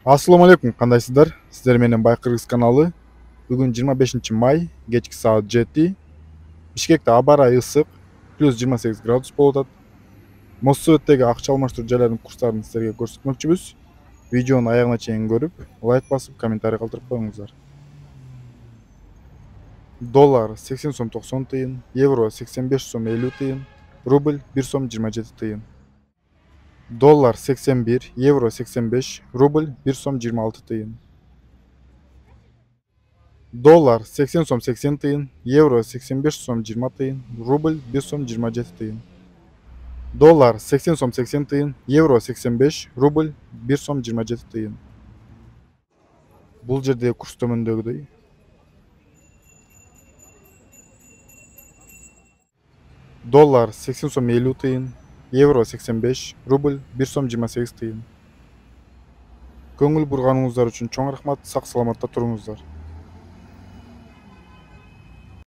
Assalamu alaikum, кандайсыздар? Сиздер менен Байкыргыз каналы. Бүгүн 25 май, кечки саат 7. Бишкекте аба ырайы ысык, плюс 28 градус болуп атат. Моссоветтеги акча алмаштыруу жайларынын курстарын силерге көрсөтмөкчүбүз. Видеону аягына чейин көрүп, лайк басып, комментарий калтырып коюңуздар. Доллар 80 сом 90 тыйын, евро 85 сом 50 тыйын, рубль 1 сом 27 тыйын. Доллар 81, евро 85, рубль 1 сом 26 тыйын. Доллар 80 сом 80 тыйын, евро 85 сом 20 тыйын, рубль 1 сом 27 тыйын. Доллар 80 сом 80 тыйын, евро 85, рубль 1 сом 27 тыйын. Бул жерде курс төмөндөгүдөй. Доллар 80 сом 50 тыйын, евро 85, рубль 1 сом 28 тыйын. Көңүл бурганыңыздар үчүн чоң рахмат, сак саламатта туруңуздар.